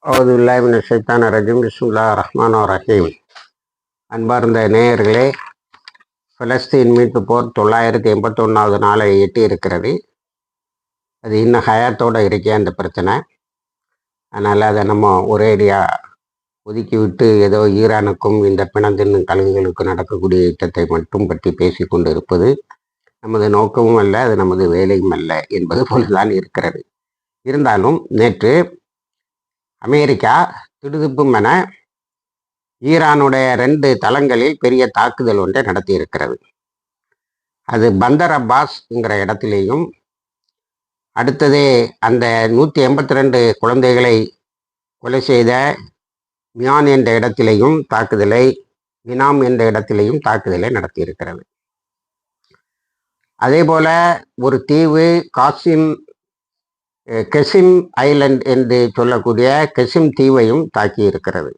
அவுதுபில்லாஹி மினஷ் ஷைத்தானிர் ரஜீம். பிஸ்மில்லாஹிர் ரஹ்மானிர் ரஹீம். அன்பார்ந்த நேயர்களே, பலஸ்தீன் மீட்பு போர் 981வது நாளை எட்டி இருக்கிறது. அது இன்னும் ஹயாத்தோடு இருக்கே அந்த பிரச்சனை. அதனால் அதை நம்ம ஒரேடியாக ஒதுக்கி விட்டு ஏதோ ஈரானுக்கும் இந்த பிணந்தின் கழுகுகளுக்கும் நடக்கக்கூடிய யுத்தத்தை மட்டும் பற்றி பேசி கொண்டு இருப்பது நமது நோக்கமும் அல்ல, அது நமது வேலையும் அல்ல என்பது போலதான் இருக்கிறது. இருந்தாலும் நேற்று அமெரிக்கா திடுதிப்பும் என ஈரானுடைய 2 தளங்களில் பெரிய தாக்குதல் ஒன்றை நடத்தி இருக்கிறது. அது பந்தர் அப்பாஸ்ங்கிற இடத்திலேயும், அடுத்ததே அந்த 182 குழந்தைகளை கொலை செய்த மியான் என்ற இடத்திலேயும் தாக்குதலை, வினாம் என்ற இடத்திலேயும் தாக்குதலை நடத்தியிருக்கிறது. அதே போல ஒரு தீவு கெசிம் ஐலண்ட் என்று சொல்லக்கூடிய கெசிம் தீவையும் தாக்கி இருக்கிறது.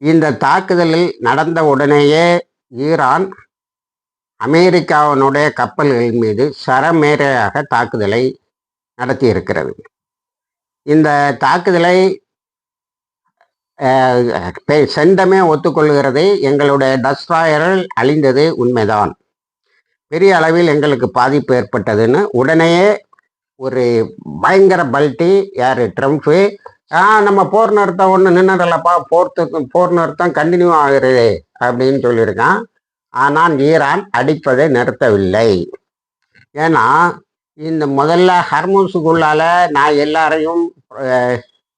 இந்த தாக்குதலில் நடந்த உடனேயே ஈரான் அமெரிக்காவினுடைய கப்பல்கள் மீது சரமேரையாக தாக்குதலை நடத்தி இருக்கிறது. இந்த தாக்குதலை செண்டமே ஒத்துக்கொள்கிறது. எங்களுடைய டஸ்ட்ராயர்கள் அழிந்தது உண்மைதான், பெரிய அளவில் எங்களுக்கு பாதிப்பு ஏற்பட்டதுன்னு உடனேயே ஒரு பயங்கர பல்ட்டி யார் ட்ரம்ப்பு, நம்ம போர் நிறுத்தம் ஒன்று நின்றுடலப்பா, போர் நிறுத்தம் கண்டினியூ ஆகிறது அப்படின்னு சொல்லியிருக்கான். ஆனால் ஈரான் அடிப்பதை நிறுத்தவில்லை. ஏன்னா இந்த முதல்ல ஹர்முஸுக்குள்ளால நான்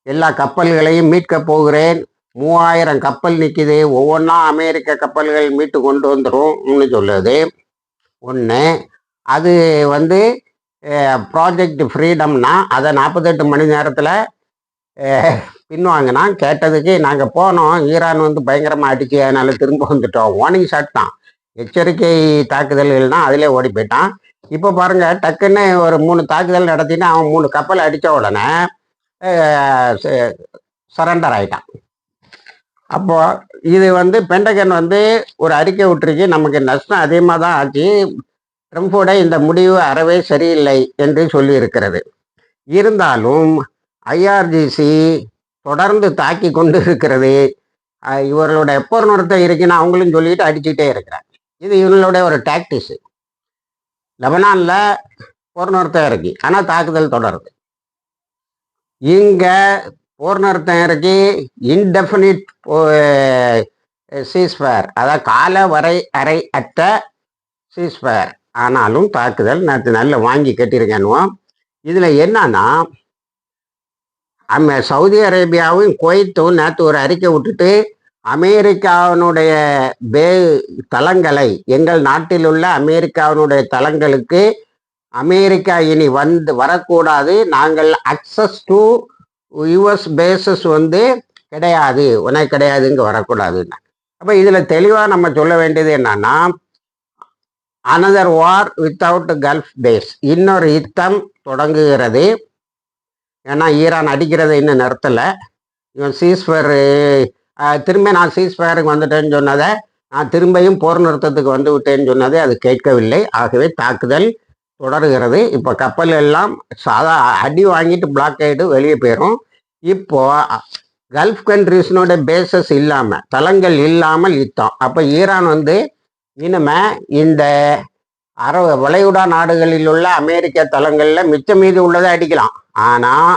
எல்லா கப்பல்களையும் மீட்க போகிறேன், 3000 கப்பல் நிற்கிது, ஒவ்வொன்றா அமெரிக்க கப்பல்கள் மீட்டு கொண்டு வந்துடும் சொல்லுது ஒன்று. அது ப்ராஜெக்ட் ஃப்ரீடம்னா அதை 48 மணி நேரத்தில் பின்வாங்கினா. கேட்டதுக்கு நாங்கள் போனோம், ஈரான் பயங்கரமாக அடிச்சு, அதனால் திரும்ப வந்துட்டோம். வார்னிங் ஷாட் தான், எச்சரிக்கை தாக்குதல்கள்னால் அதிலே ஓடி போயிட்டான். இப்போ பாருங்கள், டக்குன்னு ஒரு 3 தாக்குதல் நடத்திட்டு அவன் 3 கப்பல் அடித்த உடனே சரண்டர் ஆகிட்டான். அப்போது இது பென்டகன் ஒரு அறிக்கை விட்டுருக்கு, நமக்கு நஷ்டம் அதிகமாக தான் ஆச்சு, ட்ரம்போட இந்த முடிவு அறவே சரியில்லை என்று சொல்லியிருக்கிறது. இருந்தாலும் ஐஆர்ஜிசி தொடர்ந்து தாக்கி கொண்டு இருக்கிறது. இவர்களோட போர் நிறுத்தம் இருக்குன்னு அவங்களும் சொல்லிட்டு அடிச்சுட்டே இருக்கிறாங்க. இது இவங்களுடைய ஒரு டாக்டிக்ஸ். லெபனானில் போர் நிறுத்தம் இருக்கு, ஆனால் தாக்குதல் தொடருது. இங்கே போர் நிறுத்தம் இருக்கு, இன்டெஃபினிட் சீஸ்ஃபயர், அதாவது கால வரை அறை அற்ற சீஸ்ஃபயர், ஆனாலும் தாக்குதல் நேற்று நல்ல வாங்கி கட்டியிருக்கேன்னுவோம். இதில் என்னன்னா, சவுதி அரேபியாவும் குவைத்தும் நேற்று ஒரு அறிக்கை விட்டுட்டு அமெரிக்காவினுடைய தளங்களை, எங்கள் நாட்டில் உள்ள அமெரிக்காவினுடைய தளங்களுக்கு அமெரிக்கா இனி வரக்கூடாது, நாங்கள் அக்சஸ் டு யுஎஸ் பேசஸ் கிடையாது, உனக்கு கிடையாது, இங்கே வரக்கூடாதுன்னு. அப்போ இதில் தெளிவாக நம்ம சொல்ல வேண்டியது என்னன்னா, அனதர் வார் வித்தவுட் கல்ஃப் பேஸ், இன்னொரு யுத்தம் தொடங்குகிறது. ஏன்னா ஈரான் அடிக்கிறதை இன்னும் நிறுத்தலை. இவன் சீஸ்ஃபயர் திரும்ப நான் சீஸ்ஃபயருக்கு வந்துட்டேன்னு சொன்னதை, நான் திரும்பியும் போர் நிறுத்தத்துக்கு வந்து விட்டேன்னு சொன்னதை அது கேட்கவில்லை. ஆகவே தாக்குதல் தொடருகிறது. இப்போ கப்பல் எல்லாம் அடி வாங்கிட்டு பிளாக் ஆகிட்டு வெளியே போயிடும். இப்போ கல்ஃப் கண்ட்ரிஸ்னோட பேசஸ் இல்லாமல், தளங்கள் இல்லாமல் யுத்தம். அப்போ ஈரான் இனிமே இந்த வளைகுடா நாடுகளில் உள்ள அமெரிக்க தளங்களில் மிச்ச மீது உள்ளதை அடிக்கலாம். ஆனால்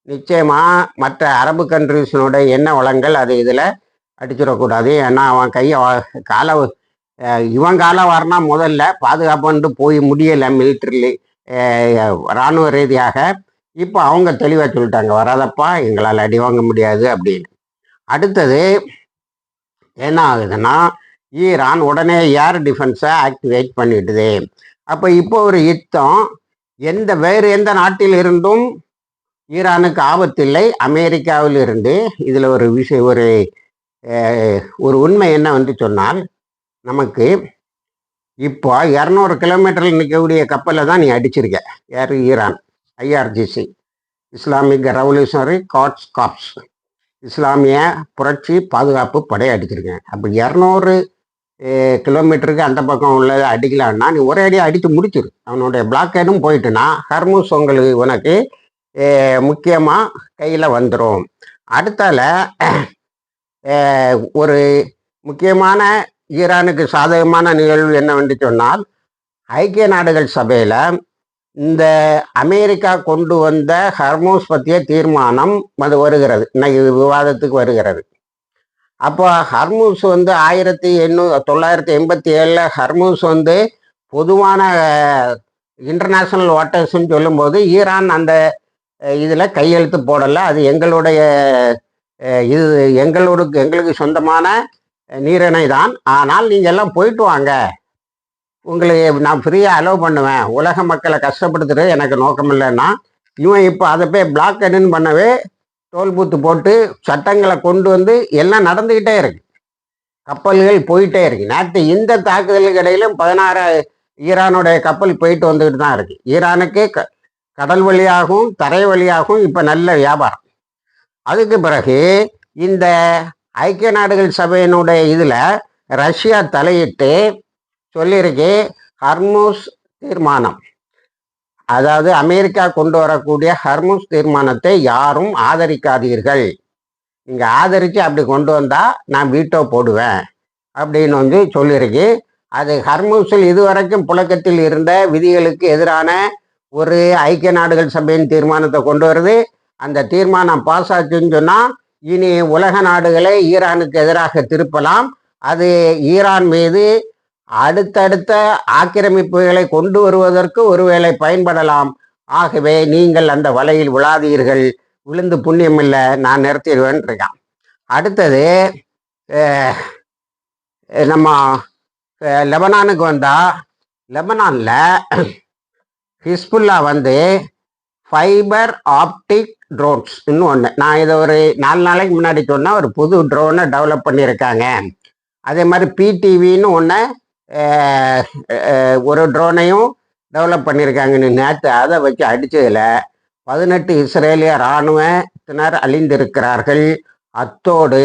நிச்சயமாக மற்ற அரபு கண்ட்ரிஸினோட எண்ணெய் வளங்கள் அது இதில் அடிச்சிடக்கூடாது. ஏன்னா அவன் இவன் கால வரனா முதல்ல பாதுகாப்புன்ட்டு போய் முடியலை மிலிட்ரிலி, இராணுவ ரீதியாக. இப்போ அவங்க தெளிவாக சொல்லிட்டாங்க, வராதப்பா, எங்களால் அடி வாங்க முடியாது அப்படின்னு. அடுத்தது என்ன ஆகுதுன்னா, ஈரான் உடனே ஏர் டிஃபென்ஸை ஆக்டிவேட் பண்ணிடுது. அப்போ இப்போ ஒரு யுத்தம் வேறு எந்த நாட்டில் இருந்தும் ஈரானுக்கு ஆபத்தில்லை, அமெரிக்காவில் இருந்து. இதில் ஒரு விஷயம், ஒரு உண்மை என்ன சொன்னால், நமக்கு இப்போ 200 கிலோமீட்டரில் நிற்கக்கூடிய கப்பலை தான் நீ அடிச்சிருக்க. யார்? Iran. IRGC, Islamic revolutionary corps, இஸ்லாமிய புரட்சி பாதுகாப்பு படை அடிச்சிருக்கேன். அப்போ 200 கிலோமீட்டருக்கு அந்த பக்கம் உள்ளதை அடிக்கலான்னா நீ ஒரே அடியாக அடித்து முடிச்சிரு. அவனுடைய பிளாக்கேடும் போயிட்டுனா ஹர்முஸ் உனக்கு முக்கியமாக கையில் வந்துடும். அடுத்தால ஒரு முக்கியமான ஈரானுக்கு சாதகமான நிகழ்வு என்னவென்று சொன்னால், ஐக்கிய நாடுகள் சபையில் இந்த அமெரிக்கா கொண்டு வந்த ஹர்மூஸ் பற்றிய தீர்மானம் அது வருகிறது, இன்னைக்கு விவாதத்துக்கு வருகிறது. அப்போ ஹர்மூஸ் 1987 ஹர்மூஸ் பொதுவான இன்டர்நேஷ்னல் வாட்டர்ஸ்ன்னு சொல்லும்போது ஈரான் அந்த இதில் கையெழுத்து போடலை. அது எங்களுடைய இது எங்களுக்கு சொந்தமான நீரிணை தான். ஆனால் நீங்கள் எல்லாம் போயிட்டு வாங்க, உங்களுக்கு நான் ஃப்ரீயாக அலோவ் பண்ணுவேன், உலக மக்களை கஷ்டப்படுத்துறது எனக்கு நோக்கம் இல்லைன்னா இவன் இப்போ அதை போய் பிளாக் அட்டன் பண்ணவே டோல் பூத்து போட்டு சட்டங்களை கொண்டு எல்லாம் நடந்துக்கிட்டே இருக்கு. கப்பல்கள் போயிட்டே இருக்கு. நேற்று இந்த தாக்குதலுக்கு இடையிலும் 16 ஈரானுடைய கப்பல் போயிட்டு வந்துக்கிட்டு தான் இருக்கு. ஈரானுக்கு கடல் வழியாகவும் தரை வழியாகவும் இப்போ நல்ல வியாபாரம். அதுக்கு பிறகு இந்த ஐக்கிய நாடுகள் சபையினுடைய இதில் ரஷ்யா தலையிட்டு சொல்லியிருக்கு, ஹர்மூஸ் தீர்மானம், அதாவது அமெரிக்கா கொண்டு வரக்கூடிய ஹர்மூஸ் தீர்மானத்தை யாரும் ஆதரிக்காதீர்கள், நீங்கள் ஆதரித்து அப்படி கொண்டு வந்தால் நான் வீட்டோ போடுவேன் அப்படின்னு சொல்லியிருக்கு. அது ஹர்மூஸில் இதுவரைக்கும் புழக்கத்தில் இருந்த விதிகளுக்கு எதிரான ஒரு ஐக்கிய நாடுகள் சபையின் தீர்மானத்தை கொண்டு வருது. அந்த தீர்மானம் பாஸ் ஆச்சுன்னு சொன்னால் இனி உலக நாடுகளை ஈரானுக்கு எதிராக திருப்பலாம். அது ஈரான் மீது அடுத்தடுத்த ஆக்கிரமிப்புகளை கொண்டு வருவதற்கு ஒருவேளை பயன்படலாம். ஆகவே நீங்கள் அந்த வலையில் விழாதீர்கள், விழுந்து புண்ணியம் இல்லை, நான் நிறுத்திடுவேன் இருக்கான். அடுத்தது நம்ம லெபனானுக்கு வந்தால், லெபனானில் ஹிஸ்புல்லா ஃபைபர் ஆப்டிக் ட்ரோன்ஸ் ஒன்று, நான் இதை ஒரு 4 நாளைக்கு முன்னாடி சொன்னால் ஒரு புது ட்ரோனை டெவலப் பண்ணியிருக்காங்க. அதே மாதிரி பிடிவின்னு ஒன்று ஒரு ட்ரோனையும் டெவலப் பண்ணியிருக்காங்கன்னு நேற்று அதை வச்சு அடித்ததில் 18 இஸ்ரேலிய இராணுவத்தினர் அழிந்திருக்கிறார்கள். அத்தோடு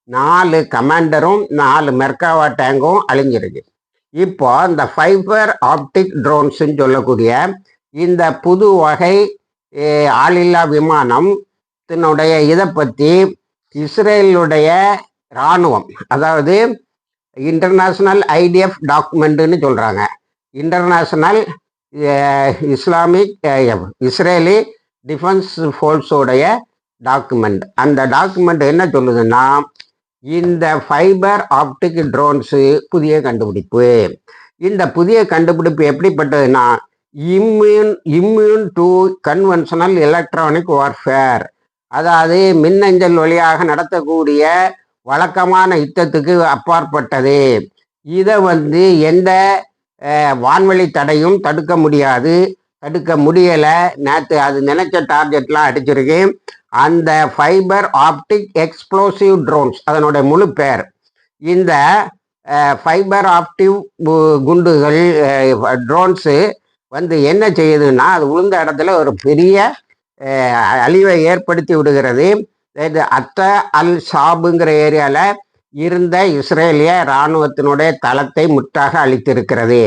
4 கமாண்டரும் 4 மெர்காவா டேங்கும் அழிஞ்சிருக்கு. இப்போ இந்த ஃபைபர் ஆப்டிக் ட்ரோன்ஸ்ன்னு சொல்லக்கூடிய இந்த புது வகை ஆளில்லா விமானத்தினுடைய இதை பற்றி இஸ்ரேலுடைய இராணுவம், அதாவது இன்டர்நேஷ்னல் ஐடிஎஃப் டாக்குமெண்ட்டுன்னு சொல்கிறாங்க, இன்டர்நேஷ்னல் இஸ்ரேலி டிஃபென்ஸ் ஃபோர்ஸோடைய டாக்குமெண்ட். அந்த டாக்குமெண்ட் என்ன சொல்லுதுன்னா, இந்த ஃபைபர் ஆப்டிக் ட்ரோன்ஸு புதிய கண்டுபிடிப்பு. இந்த புதிய கண்டுபிடிப்பு எப்படிப்பட்டதுன்னா, immune to conventional electronic warfare, அதாவது மின்னஞ்சல் வழியாக நடத்தக்கூடிய வழக்கமான யுத்தத்துக்கு அப்பாற்பட்டது. இதை எந்த வான்வெளி தடையும் தடுக்க முடியலை. நேற்று அது நினைச்ச டார்கெட்லாம் அடிச்சிருக்கு. அந்த ஃபைபர் ஆப்டிக் எக்ஸ்ப்ளோசிவ் ட்ரோன்ஸ் அதனுடைய முழு பேர். இந்த ஃபைபர் ஆப்டிவ் குண்டுகள் ட்ரோன்ஸு என்ன செய்யுதுன்னா, அது உளுந்த இடத்துல ஒரு பெரிய அழிவை ஏற்படுத்தி விடுகிறது. இது அத்த அல் ஷாபுங்கிற ஏரியாவில் இருந்த இஸ்ரேலிய இராணுவத்தினுடைய தளத்தை முற்றாக அழித்திருக்கிறது.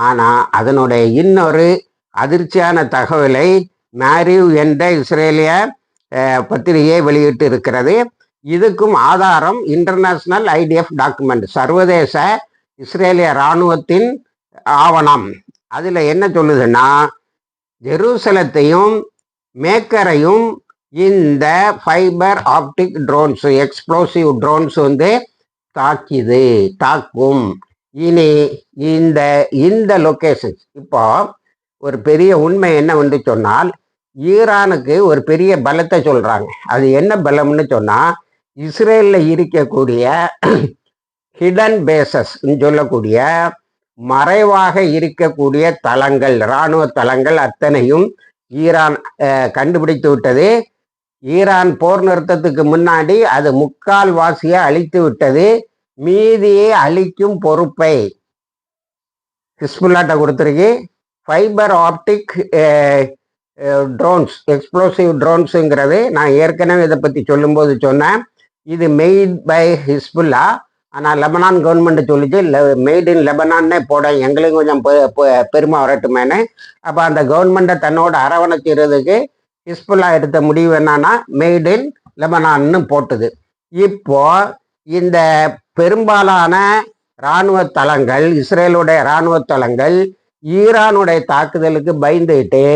ஆனால் அதனுடைய இன்னொரு அதிர்ச்சியான தகவலை மேரிவ் என்ற இஸ்ரேலிய பத்திரிகையை வெளியிட்டு இருக்கிறது. இதுக்கும் ஆதாரம் இன்டர்நேஷ்னல் ஐடிஎஃப் டாக்குமெண்ட், சர்வதேச இஸ்ரேலிய இராணுவத்தின் ஆவணம். அதில் என்ன சொல்லுதுன்னா, ஜெருசலத்தையும் மேக்கரையும் இந்த fibre optic drones explosive drones தாக்கும். இனி இந்த லொக்கேஷன்ஸ், இப்போ ஒரு பெரிய உண்மை என்னவென்று சொன்னால், ஈரானுக்கு ஒரு பெரிய பலத்தை சொல்கிறாங்க. அது என்ன பலம்னு சொன்னால், இஸ்ரேலில் இருக்கக்கூடிய ஹிடன் பேசஸ்ன்னு சொல்லக்கூடிய மறைவாக இருக்கக்கூடிய தளங்கள், இராணுவ தளங்கள் அத்தனையும் ஈரான் கண்டுபிடித்து விட்டது. ஈரான் போர் நிறுத்தத்துக்கு முன்னாடி அது 3/4 அழித்து விட்டது. மீதியை அழிக்கும் பொறுப்பை ஹிஸ்புல்லாட்ட கொடுத்துருக்கு. ஃபைபர் ஆப்டிக் ட்ரோன்ஸ், எக்ஸ்ப்ளோசிவ் ட்ரோன்ஸுங்கிறது நான் ஏற்கனவே இதை பற்றி சொல்லும்போது சொன்னேன். இது மெய்ட் பை ஹிஸ்புல்லா. ஆனால் லெபனான் கவர்மெண்ட் சொல்லிச்சு மெய்ட் இன் லெபனான்னே போட எங்களையும் கொஞ்சம் பெருமை வரட்டுமேனு. அப்போ அந்த கவர்மெண்ட்டை தன்னோட அரவணைச்சிறதுக்கு ஹிஸ்புல்லா எடுத்த முடிவு என்னன்னா மேட் இன் லெபனான்னு போட்டுது. இப்போ இந்த பெரும்பாலான இராணுவ தளங்கள், இஸ்ரேலுடைய இராணுவ தளங்கள் ஈரானுடைய தாக்குதலுக்கு பயந்துட்டு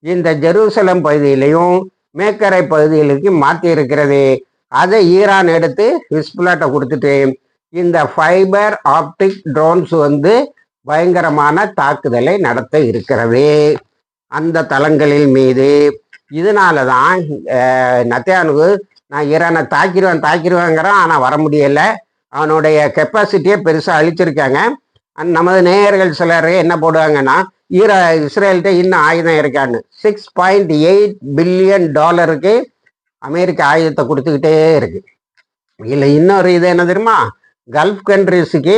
இந்த ஜெருசலம் பகுதியிலையும் மேற்கரை பகுதிகளுக்கு மாற்றி இருக்கிறது. அதை ஈரான் எடுத்து ஹிஸ்புல்லாட்ட கொடுத்துட்டு இந்த ஃபைபர் ஆப்டிக் ட்ரோன்ஸ் பயங்கரமான தாக்குதலை நடத்த இருக்கிறது அந்த தளங்களின் மீது. இதனால தான் நத்தயானுக்கு நான் ஈரானை தாக்கிடுவேங்கிறான், ஆனால் வர முடியல. அவனுடைய கெப்பாசிட்டியை பெருசாக அழிச்சிருக்காங்க. நமது நேயர்கள் சிலர் என்ன போடுவாங்கன்னா, இஸ்ரேல்கிட்ட இன்னும் ஆயுதம் இருக்கான்னு. $6.8 பில்லியன் அமெரிக்க ஆயுதத்தை கொடுத்துக்கிட்டே இருக்கு. இல்லை இன்னொரு இது என்ன தெரியுமா, கல்ஃப் கண்ட்ரிஸுக்கு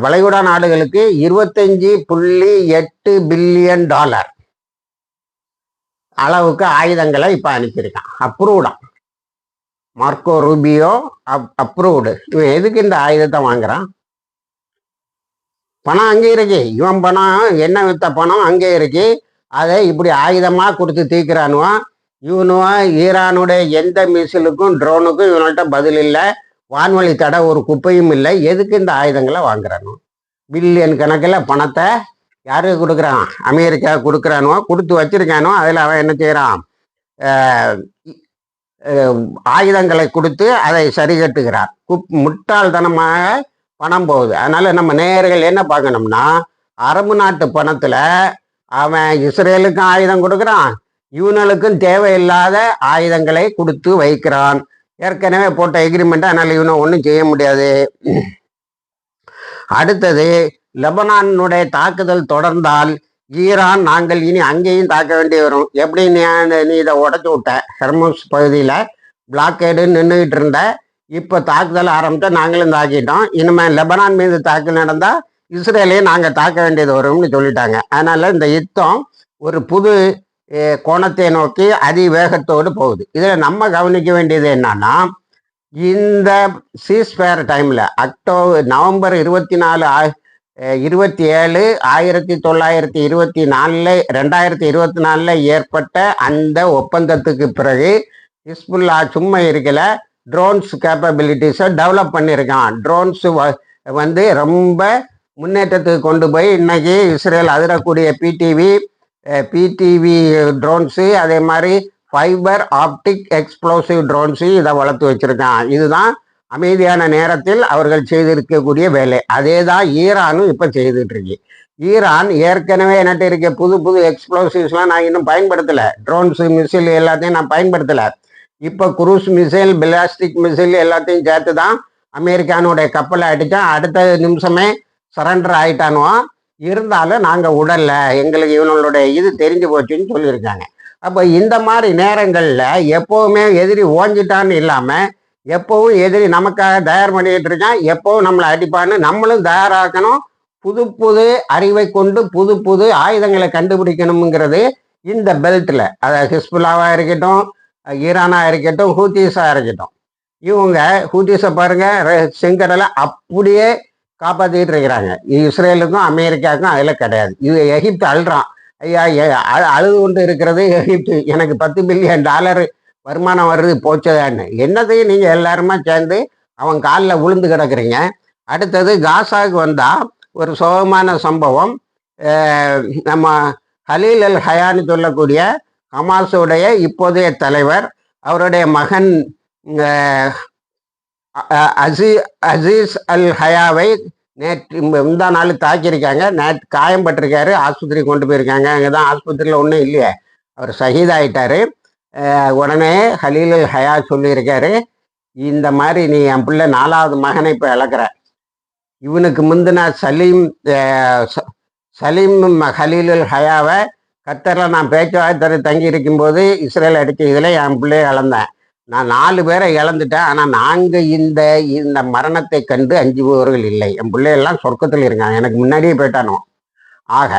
வளைகுடா நாடுகளுக்கு $25.8 பில்லியன் அளவுக்கு ஆயுதங்களை இப்ப அனுப்பியிருக்கான். அப்ரூவ்டான். Marco Rubio approved. இவன் எதுக்கு இந்த ஆயுதத்தை வாங்குறான்? பணம் அங்கே இருக்கு. இவன் பணம் என்ன வித்த பணம் அங்கே இருக்கு. அதை இப்படி ஆயுதமா கொடுத்து தீர்க்கிறானுவான். இவனுவா ஈரானுடைய எந்த மிசிலுக்கும் ட்ரோனுக்கும் இவன்கிட்ட பதில் இல்லை. வான்வழி தடை ஒரு குப்பையும் இல்லை. எதுக்கு இந்த ஆயுதங்களை வாங்குறானோ? பில்லியன் கணக்கில் பணத்தை யாருக்கு கொடுக்குறான்? அமெரிக்கா கொடுக்குறானோ, கொடுத்து வச்சிருக்கானோ. அதில் அவன் என்ன செய்கிறான்? ஆயுதங்களை கொடுத்து அதை சரி கட்டுகிறான். முட்டாள்தனமாக பணம் போகுது. அதனால நம்ம நேயர்கள் என்ன பார்க்கணும்னா, அரபு நாட்டு பணத்துல அவன் இஸ்ரேலுக்கும் ஆயுதம் கொடுக்குறான், இவனுக்கும் தேவையில்லாத ஆயுதங்களை கொடுத்து வைக்கிறான். ஏற்கனவே போட்ட எக்ரிமெண்ட். அதனால இவனை ஒன்றும் செய்ய முடியாது. அடுத்தது, லெபனானுடைய தாக்குதல் தொடர்ந்தால் ஈரான் நாங்கள் இனி அங்கேயும் தாக்க வேண்டி வரும். எப்படி நீ இதை உடச்சி விட்ட? ஹெர்முஸ் பகுதியில் பிளாக்கேடு நின்றுகிட்டு இருந்த. இப்போ தாக்குதல் ஆரம்பித்தா நாங்களும் தாக்கிட்டோம். இனிமேல் லெபனான் மீது தாக்குதல் நடந்தால் இஸ்ரேலையும் நாங்கள் தாக்க வேண்டியது வரும்னு சொல்லிட்டாங்க. அதனால இந்த யுத்தம் ஒரு புது கோணத்தை நோக்கி அதிவேகத்தோடு போகுது. இதில் நம்ம கவனிக்க வேண்டியது என்னன்னா, இந்த சீஸ்ஃபயர் டைமில் நவம்பர் 24, 27, 1924 2024 ஏற்பட்ட அந்த ஒப்பந்தத்துக்கு பிறகு ஹிஸ்புல்லா சும்மா இருக்கல, ட்ரோன்ஸ் கேப்பபிலிட்டிஸை டெவலப் பண்ணியிருக்கான். ட்ரோன்ஸ் ரொம்ப முன்னேற்றத்துக்கு கொண்டு போய் இன்னைக்கு இஸ்ரேல் அதிரக்கூடிய பிடிவி ட்ரோன்ஸு, அதே மாதிரி ஃபைபர் ஆப்டிக் எக்ஸ்ப்ளோசிவ் ட்ரோன்ஸு இதை வளர்த்து வச்சிருக்கான். இதுதான் அமைதியான நேரத்தில் அவர்கள் செய்திருக்கக்கூடிய வேலை. அதே தான் ஈரானும் இப்போ செய்துட்டு இருக்கு. ஈரான் ஏற்கனவே என்னட்டு இருக்க புது எக்ஸ்ப்ளோசிவ்ஸ்லாம் நான் இன்னும் பயன்படுத்தலை. ட்ரோன்ஸு, மிசைல் எல்லாத்தையும் நான் பயன்படுத்தலை. இப்போ குரூஸ் மிசைல், பிளாஸ்டிக் மிசைல் எல்லாத்தையும் சேர்த்து தான் அமெரிக்கானுடைய கப்பலை அடித்தான். அடுத்த நிமிஷமே சரண்டர் ஆயிட்டானுவோம். இருந்தாலும் நாங்கள் உடல்ல, எங்களுக்கு இவனுடைய இது தெரிஞ்சு போச்சுன்னு சொல்லியிருக்காங்க. அப்போ இந்த மாதிரி நேரங்களில் எப்போவுமே எதிரி ஓஞ்சிட்டான்னு இல்லாமல், எப்போவும் எதிரி நமக்காக தயார் பண்ணிக்கிட்டு இருக்கான். எப்போவும் நம்மளை அடிப்பான்னு நம்மளும் தயாராக்கணும். புது அறிவை கொண்டு புது ஆயுதங்களை கண்டுபிடிக்கணுங்கிறது இந்த பெல்ட்டில். அதாவது ஹிஸ்புல்லாவாக இருக்கட்டும், ஈரானாக இருக்கட்டும், ஹூத்திஸாக இருக்கட்டும். இவங்க ஹூத்திஸை பாருங்க, செங்கடலை அப்படியே காப்பாற்றிக்கிட்டு இருக்கிறாங்க. இஸ்ரேலுக்கும் அமெரிக்காவுக்கும் அதில் கிடையாது. இது எகிப்து அழுறான். ஐயா, அழுது கொண்டு இருக்கிறது எகிப்து. எனக்கு $10 பில்லியன் வருமானம் வருது போச்சதான்னு. என்னதையும் நீங்கள் எல்லாருமா சேர்ந்து அவன் காலில் விழுந்து கிடக்குறீங்க. அடுத்தது காசாவுக்கு வந்தால் ஒரு சோகமான சம்பவம். நம்ம ஹலீல் அல் ஹயான்னு சொல்லக்கூடிய ஹமாஸுடைய இப்போதைய தலைவர், அவருடைய மகன் அசீஸ் அல் ஹயாவை நேற்று முந்தா நாள் தாக்கியிருக்காங்க. நேற்று காயம்பட்டிருக்காரு. ஆஸ்பத்திரி கொண்டு போயிருக்காங்க. அங்கே தான் ஆஸ்பத்திரியில் ஒன்றும் இல்லையே, அவர் ஷஹீதாயிட்டாரு. உடனே ஹலீல் அல் ஹயா சொல்லியிருக்காரு, இந்த மாதிரி நீ என் பிள்ளை 4வது மகனை இப்போ இழக்கிற. இவனுக்கு முந்தின சலீம் ஹலீல் அல் ஹயாவை கத்தரில் நான் பேச்சுவார்த்தை தங்கி இருக்கும்போது இஸ்ரேல் அடித்த இதில் என் பிள்ளைய இழந்தேன். நான் 4 பேரை இழந்துட்டேன். ஆனால் நாங்கள் இந்த மரணத்தை கண்டு அஞ்சுபவர்கள் இல்லை. என் பிள்ளையெல்லாம் சொர்க்கத்தில் இருக்காங்க, எனக்கு முன்னாடியே போயிட்டானோ. ஆக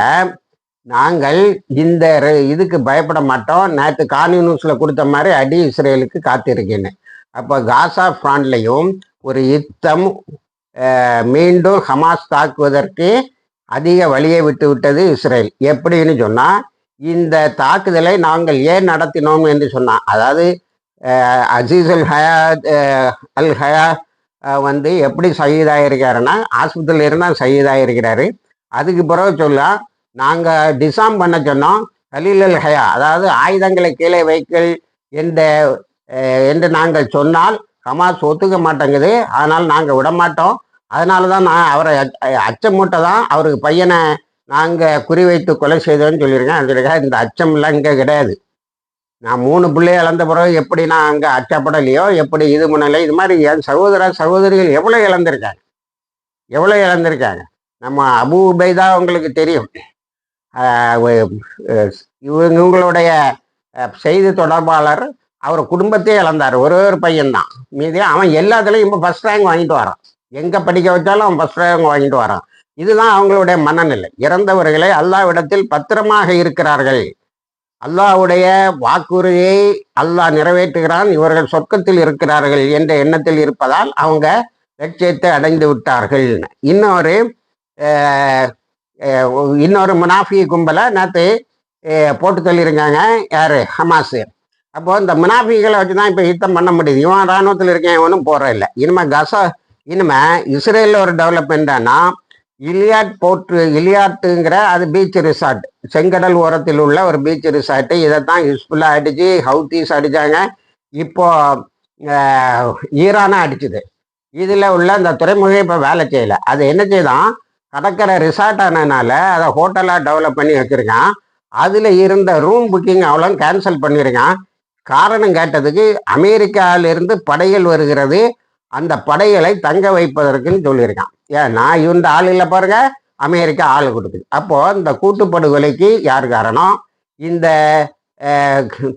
நாங்கள் இந்த இதுக்கு பயப்பட மாட்டோம். நேற்று காணி நியூஸில் கொடுத்த மாதிரி அடி இஸ்ரேலுக்கு காத்திருக்கேன்னு. அப்போ காசா ஃப்ராண்ட்லையும் ஒரு யுத்தம் மீண்டும் ஹமாஸ் தாக்குவதற்கு அதிக வழியை விட்டு விட்டது இஸ்ரேல். எப்படின்னு சொன்னால், இந்த தாக்குதலை நாங்கள் ஏன் நடத்தினோம் என்று சொன்னான். அதாவது அசீஸ் அல் ஹயா அல் ஹயா வந்து எப்படி சகிதாயிருக்காருன்னா ஆஸ்பத்திரியில் இருந்தால் சகிதாயிருக்கிறாரு. அதுக்கு பிறகு சொல்லலாம் நாங்கள் டிசாம் பண்ண சொன்னோம். கலீல் அல் ஹயா அதாவது ஆயுதங்களை கீழே வைக்கல் என்று நாங்கள் சொன்னால் ஹமாஸ் ஒத்துக்க மாட்டேங்குது. அதனால் நாங்கள் விடமாட்டோம். அதனால தான் நான் அவரை அச்சமூட்டை தான் அவருக்கு பையனை நாங்கள் குறிவைத்து கொலை செய்தோன்னு சொல்லியிருக்கேன். சொல்லியிருக்கேன் இந்த அச்சம்லாம் இங்கே கிடையாது. நான் 3 பிள்ளைய இழந்த பிறகு எப்படி நான் அங்கே அச்சப்படலையோ, எப்படி இது முன்னலை இது மாதிரி என் சகோதர சகோதரிகள் எவ்வளோ இழந்திருக்காங்க. நம்ம அபு உபைதா உங்களுக்கு தெரியும். இவங்களுடைய செய்தி தொடர்பாளர் அவர் குடும்பத்தையே இழந்தார். ஒரே ஒரு பையன்தான். மீதி அவன் எல்லாத்துலேயும் இப்போ ஃபஸ்ட் ரேங்க் வாங்கிட்டு வரான். எங்கே படிக்க வச்சாலும் அவன் ஃபஸ்ட் ரேங்க் வாங்கிட்டு வரான். இதுதான் அவங்களுடைய மனநிலை. இறந்தவர்களை அல்லாஹ்விடத்தில் பத்திரமாக இருக்கிறார்கள். அல்லாஹ்வுடைய வாக்குறுதியை அல்லாஹ் நிறைவேற்றுகிறான். இவர்கள் சொர்க்கத்தில் இருக்கிறார்கள் என்ற எண்ணத்தில் இருப்பதால் அவங்க லட்சியத்தை அடைந்து விட்டார்கள். இன்னொரு முனாஃபி கும்பலை நேற்று போட்டு தள்ளியிருக்காங்க. யாரு? ஹமாஸு. அப்போ இந்த முனாஃபிகளை வச்சு தான் இப்போ யுத்தம் பண்ண முடியுது. இவன் இராணுவத்தில் இருக்கேன், இவனும் போகிற இல்லை. இனிமே இஸ்ரேலில் ஒரு டெவலப்மெண்ட்டானா இலியாட்டுங்கிற அது பீச் ரிசார்ட், செங்கடல் ஓரத்தில் உள்ள ஒரு பீச் ரிசார்ட்டு. இதைத்தான் ஹிஸ்புல்லா அடிச்சு, ஹவுத்தீஸ் அடித்தாங்க. இப்போ ஈரானா அடிச்சுது. இதில் உள்ள அந்த துறைமுகம் இப்போ வேலை செய்யலை. அது என்ன செய்தான், கடற்கரை ரிசார்ட் ஆனதுனால அதை ஹோட்டலாக டெவலப் பண்ணி வச்சுருக்கான். அதில் இருந்த ரூம் புக்கிங் அவ்வளோ கேன்சல் பண்ணியிருக்கான். காரணம் கேட்டதுக்கு அமெரிக்காவிலிருந்து படைகள் வருகிறது, அந்த படைகளை தங்க வைப்பதற்குன்னு சொல்லியிருக்கான். ஏன்னா இந்த ஆள் இல்லை பாருங்க, அமெரிக்கா ஆள் கொடுக்குது. அப்போ இந்த கூட்டுப்படுகொலைக்கு யார் காரணம்? இந்த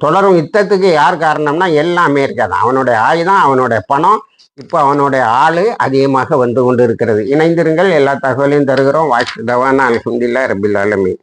தொடரும் யுத்தத்துக்கு யார் காரணம்னா எல்லாம் அமெரிக்கா தான். அவனுடைய ஆயுதம், அவனுடைய பணம், இப்போ அவனுடைய ஆள் அதிகமாக வந்து கொண்டு இருக்கிறது. இணைந்திருங்கள், எல்லா தகவலையும் தருகிறோம். வாய்ஸ் தவானா அல்ஹம்துலில்லாஹ் ரபில் ஆலமீன்.